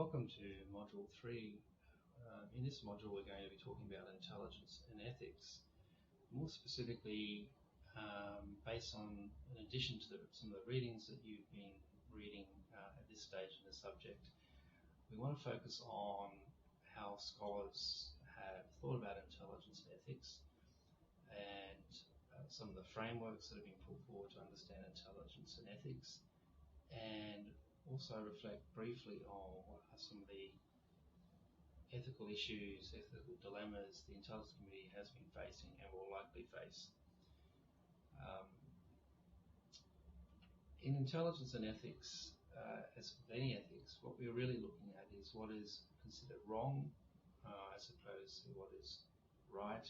Welcome to Module 3. In this module we're going to be talking about intelligence and ethics. More specifically, based on, in addition to some of the readings that you've been reading at this stage in the subject, we want to focus on how scholars have thought about intelligence and ethics and some of the frameworks that have been put forward to understand intelligence and ethics, and also reflect briefly on what are some of the ethical issues, ethical dilemmas the intelligence community has been facing and will likely face. In intelligence and ethics, as with any ethics, what we're really looking at is what is considered wrong as opposed to what is right,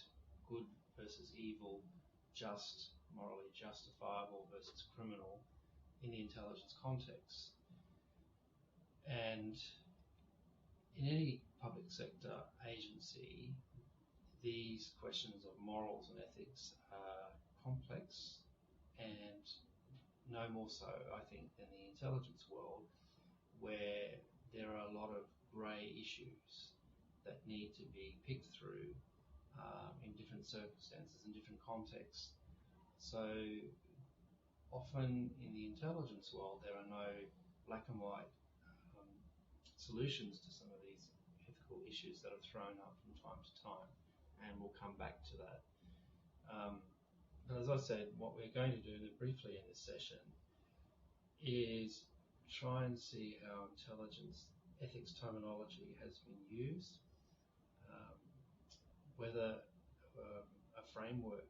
good versus evil, just, morally justifiable versus criminal in the intelligence context. And in any public sector agency, these questions of morals and ethics are complex, and no more so, I think, than the intelligence world, where there are a lot of grey issues that need to be picked through in different circumstances and different contexts. So often in the intelligence world, there are no black and white solutions to some of these ethical issues that are thrown up from time to time, and we'll come back to that. But as I said, what we're going to do briefly in this session is try and see how intelligence ethics terminology has been used, whether a framework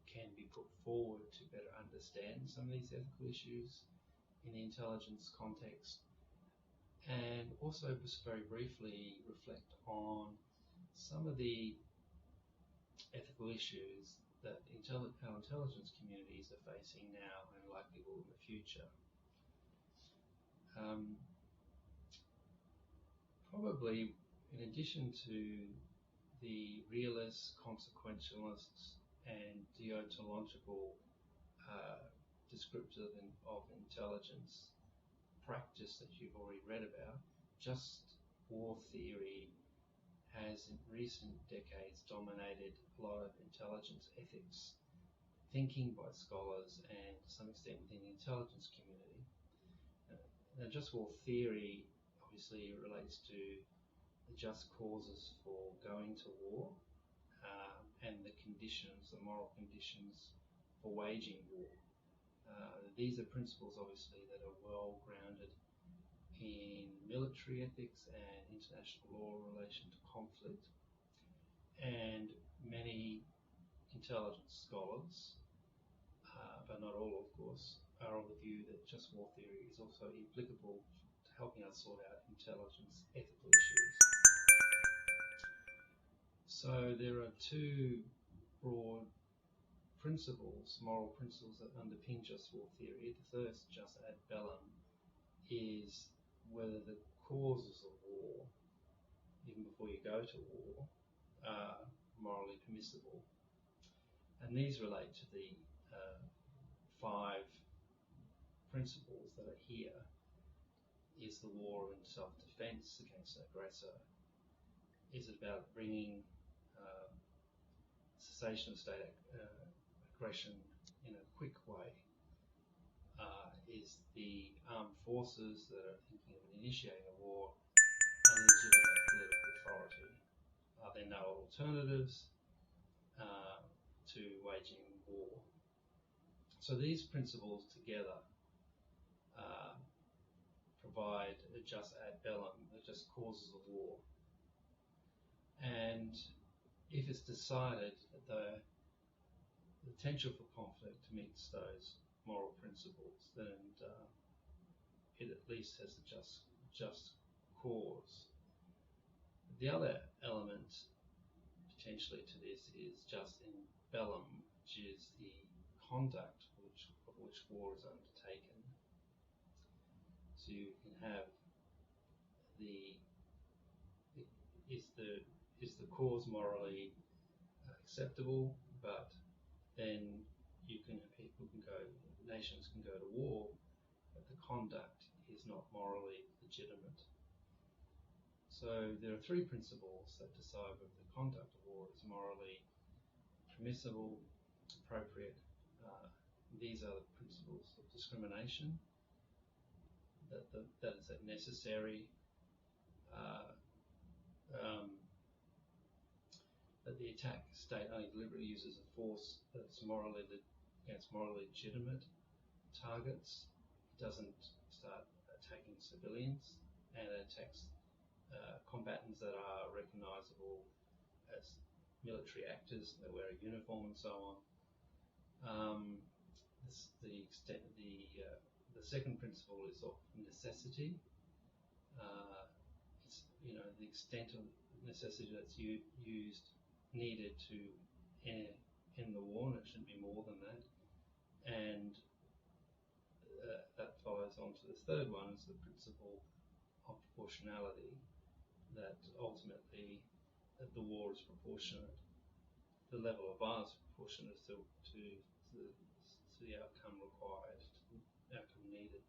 can be put forward to better understand some of these ethical issues in the intelligence context, and also just very briefly reflect on some of the ethical issues that our intelligence communities are facing now and likely will in the future. Probably in addition to the realist, consequentialist and deontological descriptor of intelligence practice that you've already read about, just war theory has in recent decades dominated a lot of intelligence ethics thinking by scholars and to some extent within the intelligence community. Now, just war theory obviously relates to the just causes for going to war and the conditions, the moral conditions for waging war. These are principles obviously that are well grounded in military ethics and international law in relation to conflict, and many intelligence scholars, but not all of course, are of the view that just war theory is also applicable to helping us sort out intelligence ethical issues. So there are two broad principles, moral principles that underpin just war theory. The first, jus ad bellum, is whether the causes of war, even before you go to war, are morally permissible. And these relate to the 5 principles that are here. Is the war in self-defense against an aggressor? Is it about bringing cessation of state aggression in a quick way? Is the armed forces that are thinking of initiating a war a legitimate political authority? Are there no alternatives to waging war? So these principles together provide a jus ad bellum, the just causes of war. And if it's decided that the potential for conflict meets those moral principles, then it at least has a just cause. The other element potentially to this is jus in bellum, which is the conduct of which war is undertaken. So you can have is the cause morally acceptable, but then nations can go to war, but the conduct is not morally legitimate. So there are three principles that decide whether the conduct of war is morally permissible, appropriate. These are the principles of discrimination, that is necessary, that the attack state only deliberately uses a force that's against morally legitimate targets. It doesn't start attacking civilians, and it attacks combatants that are recognisable as military actors, that wear a uniform and so on. The second principle is of necessity. It's the extent of necessity that's needed to end the war, and it shouldn't be more than that. And that follows on to the third one, is the principle of proportionality, that ultimately the war is proportionate. The level of violence is proportionate to the outcome required, the outcome needed.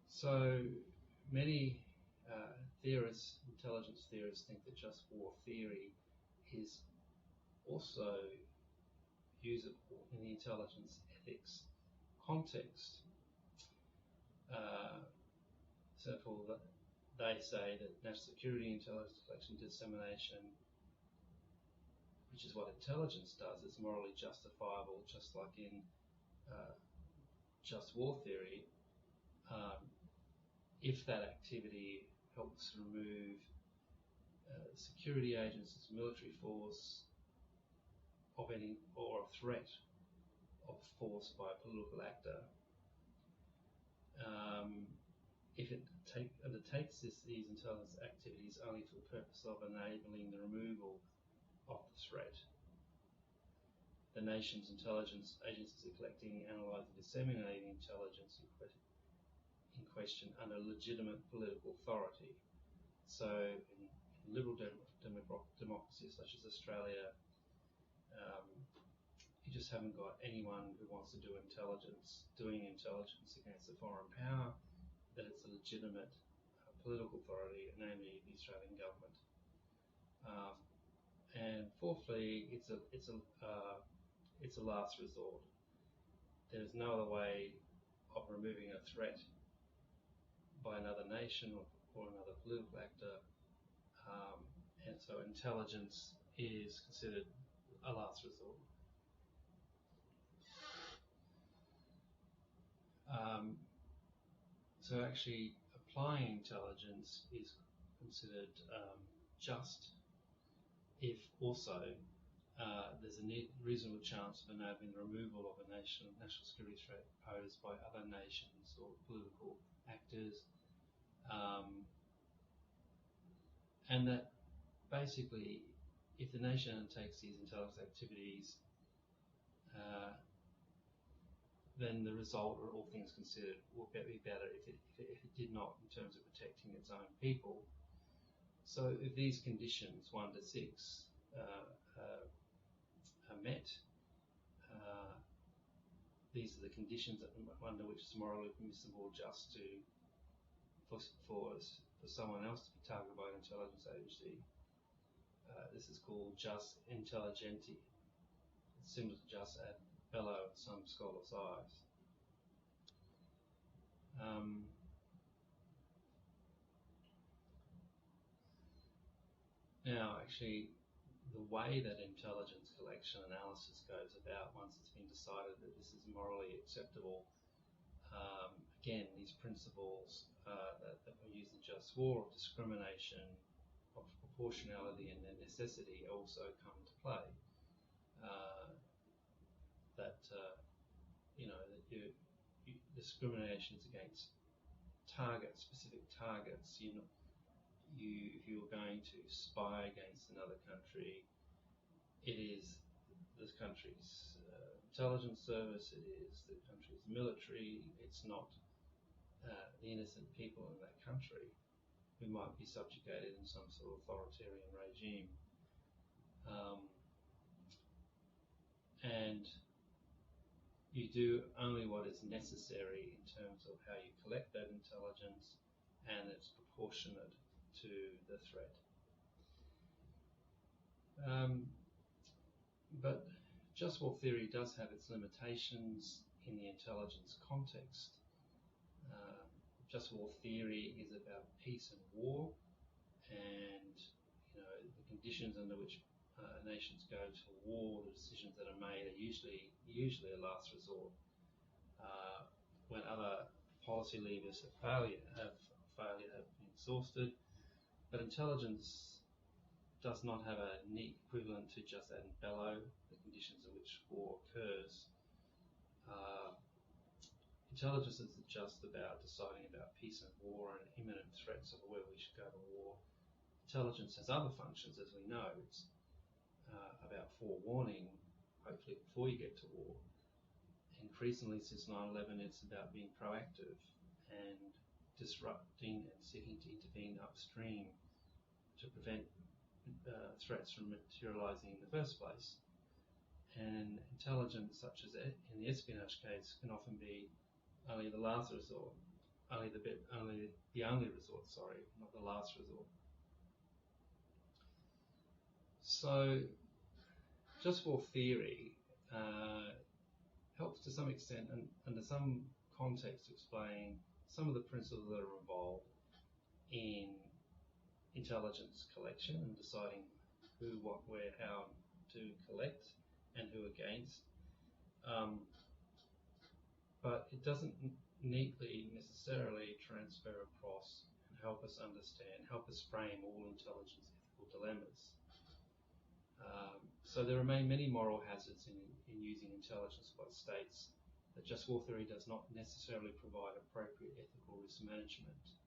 So many intelligence theorists, think that just war theory is also usable in the intelligence ethics context. They say that national security, intelligence collection, dissemination, which is what intelligence does, is morally justifiable, just like in just war theory, if that activity helps remove security agents, military force, or a threat of force by a political actor. If it undertakes these intelligence activities only for the purpose of enabling the removal of the threat, the nation's intelligence agencies are collecting, analysing, disseminating intelligence in question under legitimate political authority. So in liberal democracies such as Australia, you just haven't got anyone who wants to doing intelligence against a foreign power, that it's a legitimate political authority, namely the Australian government. And fourthly, it's a last resort. There's no other way of removing a threat by another nation or another political actor, and so intelligence is considered a last resort. So actually applying intelligence is considered just if also there's a reasonable chance of enabling the removal of a national security threat posed by other nations or political actors, and that basically if the nation undertakes these intelligence activities, then the result, or all things considered, will be better if it did not, in terms of protecting its own people. So if these conditions 1 to 6 are met, these are the conditions under which it's morally permissible just for someone else to be targeted by an intelligence agency. This is called jus intelligenti. It's similar to jus ad bello in some scholars' eyes. Now, actually, the way that intelligence collection analysis goes about once it's been decided that this is morally acceptable, again, these principles that were used in just war, of discrimination, of proportionality, and then necessity also come into play. Discriminations against specific targets. If you're going to spy against another country, it is this country's intelligence service, it is the country's military, it's not the innocent people in that country who might be subjugated in some sort of authoritarian regime. And you do only what is necessary in terms of how you collect that intelligence, and it's proportionate to the threat. But just war theory does have its limitations in the intelligence context. Just war theory is about peace and war, and the conditions under which nations go to war, the decisions that are made are usually a last resort. When other policy levers have been exhausted, but intelligence does not have a neat equivalent to just add and bellow, the conditions in which war occurs. Intelligence isn't just about deciding about peace and war and imminent threats of where we should go to war. Intelligence has other functions, as we know. It's about forewarning, hopefully before you get to war. Increasingly since 9/11, it's about being proactive and disrupting and seeking to intervene upstream to prevent threats from materializing in the first place. And intelligence, such as in the espionage case, can often be only the last resort, only the only resort, not the last resort. So, just war theory helps to some extent and under some context to explain some of the principles that are involved in intelligence collection and deciding who, what, where, how to collect and who against. But it doesn't neatly necessarily transfer across and help us understand, help us frame all intelligence ethical dilemmas. So there remain many moral hazards in using intelligence by states that just war theory does not necessarily provide appropriate ethical risk management.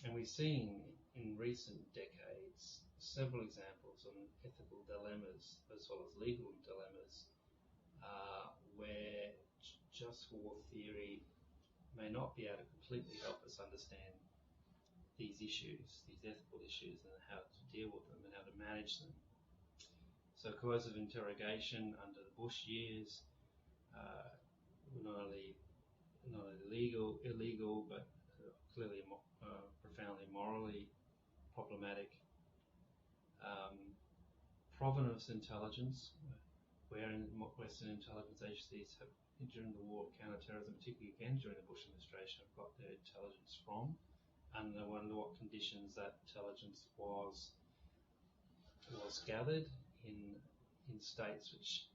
And we've seen in recent decades several examples of ethical dilemmas as well as legal dilemmas where just war theory may not be able to completely help us understand these issues, these ethical issues, and how to deal with them and how to manage them. So coercive interrogation under the Bush years, not only illegal, but clearly profoundly morally problematic. Provenance intelligence, where in Western intelligence agencies have, during the war of counterterrorism, particularly again during the Bush administration, have got their intelligence from, and I wonder what conditions that intelligence was gathered in states which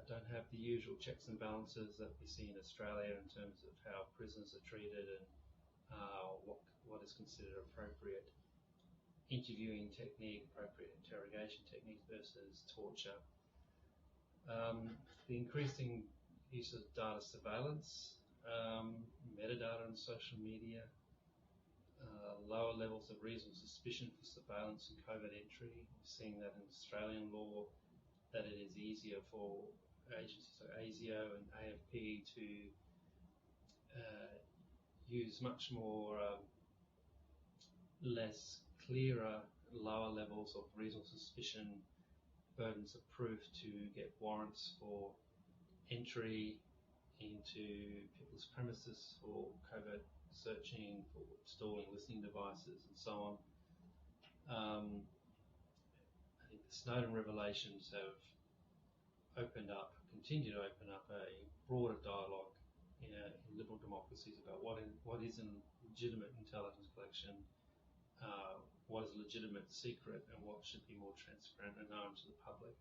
don't have the usual checks and balances that we see in Australia in terms of how prisoners are treated and what is considered appropriate interviewing technique, appropriate interrogation techniques versus torture. The increasing use of data surveillance, metadata on social media, lower levels of reasonable suspicion for surveillance and covert entry. We're seeing that in Australian law, that it is easier for agencies like ASIO and AFP to use much more less clearer, lower levels of reasonable suspicion, burdens of proof to get warrants for entry into people's premises, for covert searching, for installing listening devices and so on. I think the Snowden revelations have continue to open up a broader dialogue in liberal democracies about what is a legitimate intelligence collection, what is a legitimate secret, and what should be more transparent and known to the public.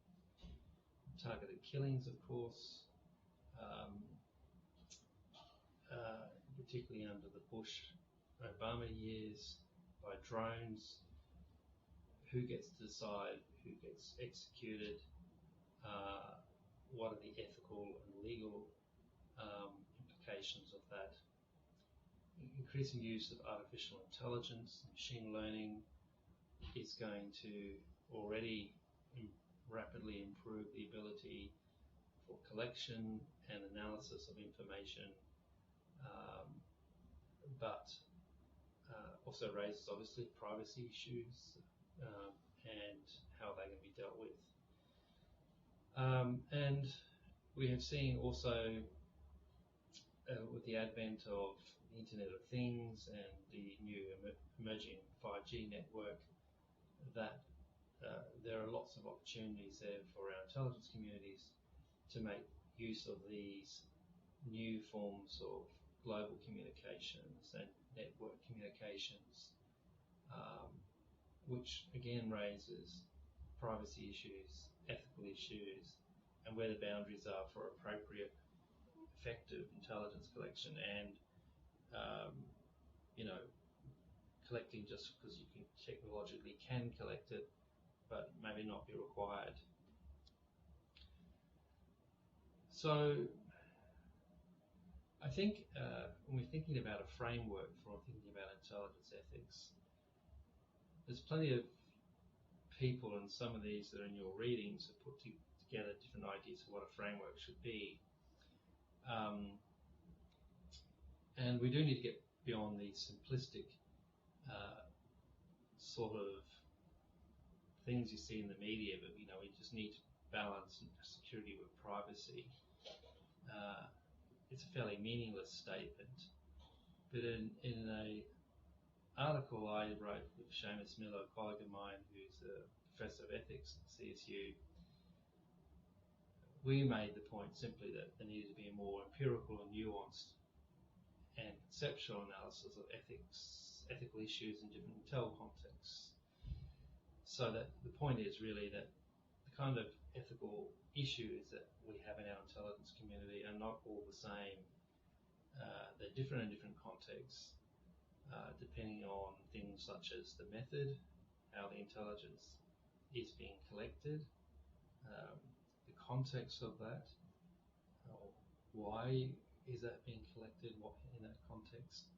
Targeted killings, of course, particularly under the Bush-Obama years, by drones. Who gets to decide who gets executed? What are the ethical and legal implications of that? Increasing use of artificial intelligence, machine learning is going to already rapidly improve the ability for collection and analysis of information, but also raises obviously privacy issues and how they can be dealt with. And We have seen also with the advent of the Internet of Things and the new emerging 5G network that there are lots of opportunities there for our intelligence communities to make use of these new forms of global communications and network communications, which again raises privacy issues, ethical issues, and where the boundaries are for appropriate, effective intelligence collection and, collecting just because you technologically can collect it, but maybe not be required. So I think when we're thinking about a framework for thinking about intelligence ethics, there's plenty of people, and some of these that are in your readings have put together different ideas of what a framework should be. And we do need to get beyond the simplistic sort of things you see in the media, but we just need to balance security with privacy. It's a fairly meaningless statement, but in an article I wrote with Seamus Miller, a colleague of mine who's a professor of ethics at CSU, we made the point simply that there needed to be a more empirical and nuanced and conceptual analysis of ethical issues in different intel contexts. So that the point is really that the kind of ethical issues that we have in our intelligence community are not all the same. They're different in different contexts, depending on things such as the method, how the intelligence is being collected, the context of that, why is that being collected, what in that context,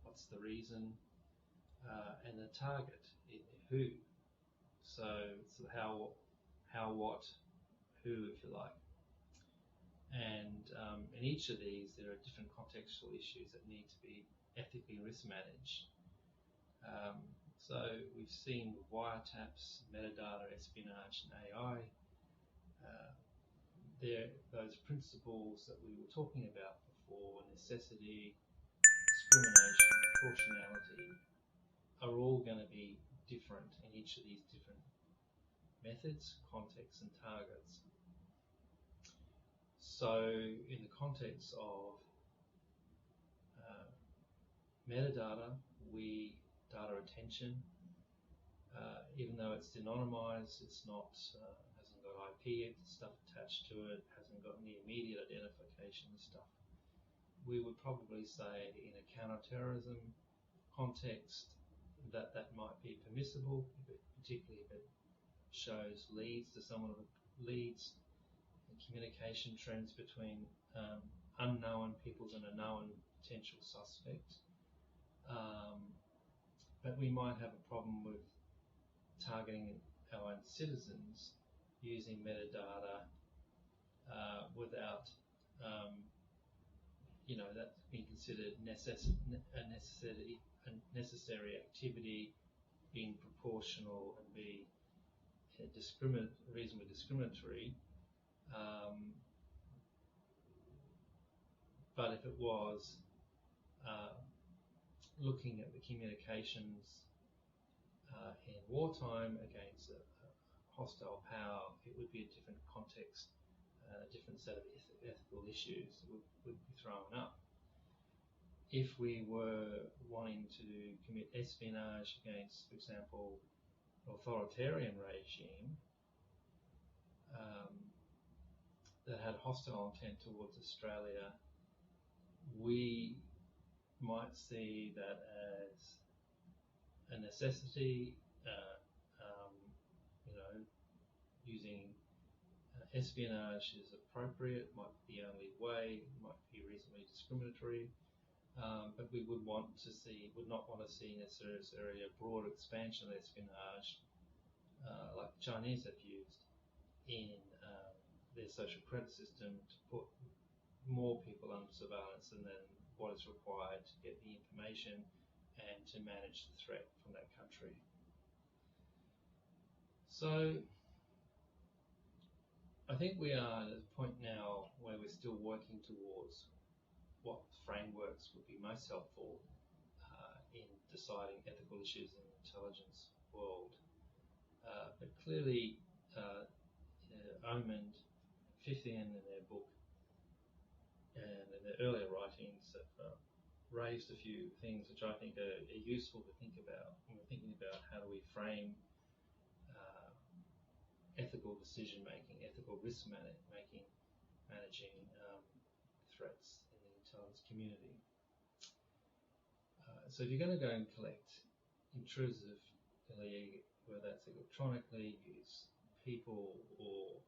what's the reason, and the target, who. So how, what, who, if you like. And in each of these, there are different contextual issues that need to be ethically risk managed. So we've seen with wiretaps, metadata, espionage, and AI, those principles that we were talking about before, necessity, discrimination, proportionality, are all going to be different in each of these different methods, contexts, and targets. So in the context of metadata, data retention, even though it's de-anonymized, it's not hasn't got IP stuff attached to it, hasn't got any immediate identification stuff. We would probably say in a counter-terrorism context that might be permissible, particularly if it shows leads to communication trends between unknown peoples and a known potential suspect. But we might have a problem with targeting our own citizens using metadata without that being considered a necessary activity, being proportional, and be reasonably discriminatory. But if it was looking at the communications in wartime against a hostile power, it would be a different context, a different set of ethical issues that would be thrown up. If we were wanting to commit espionage against, for example, an authoritarian regime that had hostile intent towards Australia, we might see that as a necessity. Using espionage is appropriate, might be the only way, might be reasonably discriminatory, but we would not want to see necessarily a broad expansion of espionage like the Chinese have used in their social credit system to put more people under surveillance than what is required to get the information and to manage the threat from that country. So I I think we are at a point now where we're still working towards what frameworks would be most helpful in deciding ethical issues in the intelligence world. But clearly, Oman, Fithian in their book and in their earlier writings have raised a few things which I think are useful to think about when we're thinking about how do we frame ethical decision making, ethical risk making, managing threats in the intelligence community. So if you're going to go and collect intrusive, whether that's electronically, use people or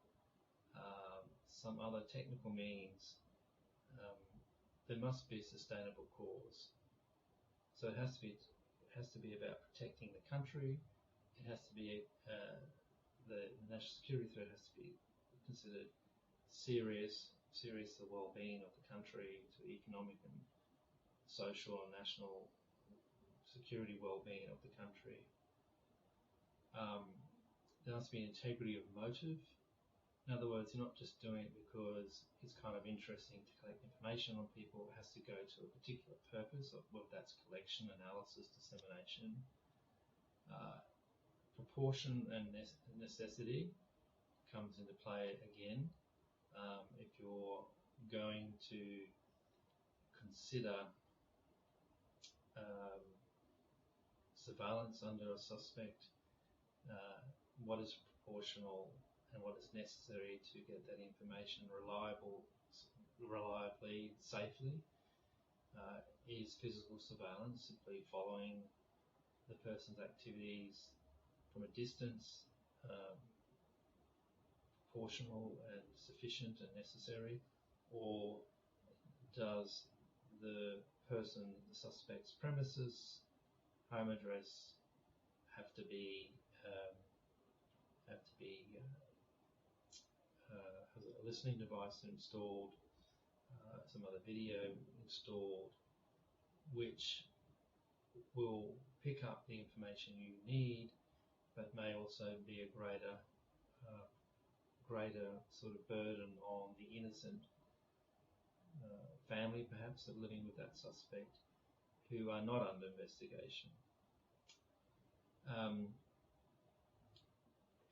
some other technical means, there must be a sustainable cause. So it has to be about protecting the country. It has to be the national security threat has to be considered serious to the well-being of the country, to the economic and social and national security well-being of the country. There must be integrity of motive. In other words, you're not just doing it because it's kind of interesting to collect information on people. It has to go to a particular purpose, of whether that's collection, analysis, dissemination. Proportion and necessity comes into play again. If you're going to consider surveillance under a suspect, what is proportional and what is necessary to get that information reliably, safely? Is physical surveillance simply following the person's activities from a distance proportional and sufficient and necessary, or does the suspect's premises, home address, have to be has a listening device installed, some other video installed, which will pick up the information you need, but may also be a greater sort of burden on the innocent family, perhaps, that living with that suspect, who are not under investigation.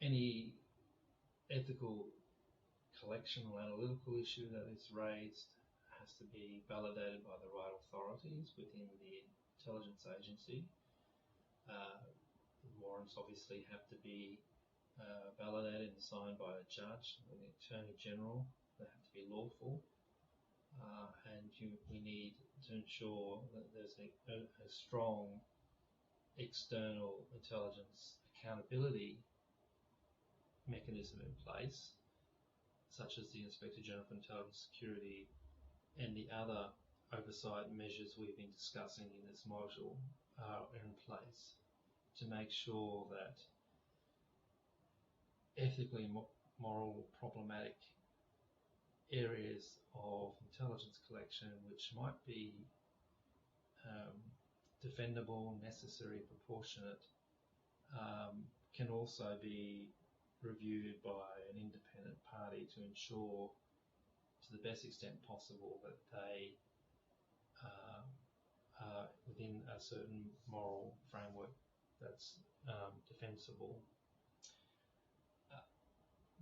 Any ethical collection or analytical issue that is raised has to be validated by the right authorities within the intelligence agency. Warrants obviously have to be validated and signed by a judge or the Attorney General. They have to be lawful. And we need to ensure that there's a strong external intelligence accountability mechanism in place, such as the Inspector General for Intelligence Security and the other oversight measures we've been discussing in this module are in place to make sure that ethically moral problematic areas of intelligence collection, which might be defendable, necessary, proportionate, can also be reviewed by an independent party to ensure, to the best extent possible, that they are within a certain moral framework that's defensible.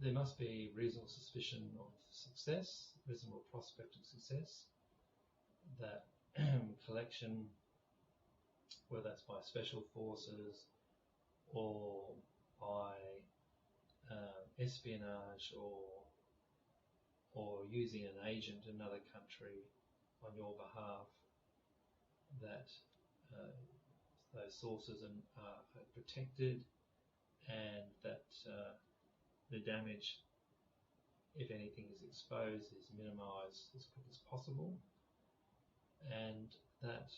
There must be reasonable suspicion of success, reasonable prospect of success, that collection, whether that's by special forces or by espionage or using an agent in another country on your behalf, that those sources are protected and that the damage, if anything is exposed, is minimised as quick as possible, and that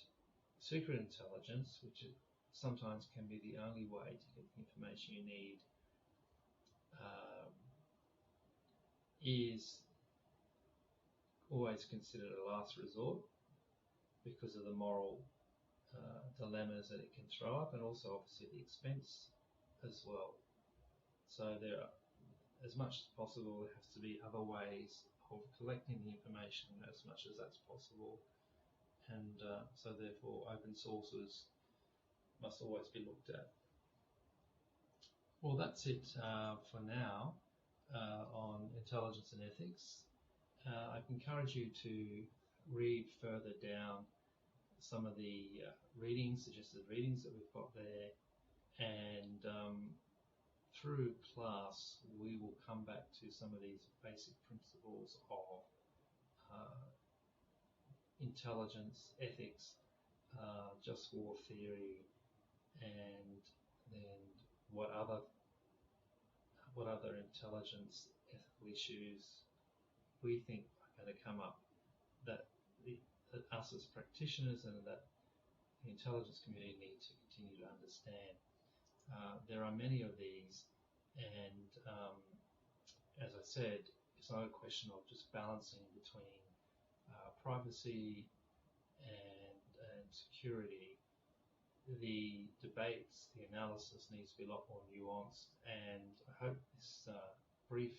secret intelligence, which sometimes can be the only way to get the information you need, is always considered a last resort because of the moral dilemmas that it can throw up, and also obviously the expense as well. So as much as possible, there has to be other ways of collecting the information as much as that's possible. And so therefore open sources must always be looked at. Well, that's it for now on intelligence and ethics. I encourage you to read further down some of the suggested readings that we've got there, and through class we will come back to some of these basic principles of intelligence, ethics, just war theory, and then what other intelligence ethical issues we think are going to come up that us as practitioners and that the intelligence community need to continue to understand. There are many of these, and as I said, it's not a question of just balancing between privacy and security. The debates, the analysis needs to be a lot more nuanced, and I hope this brief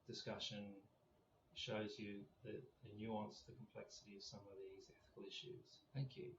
discussion shows you the nuance, the complexity of some of these ethical issues. Thank you.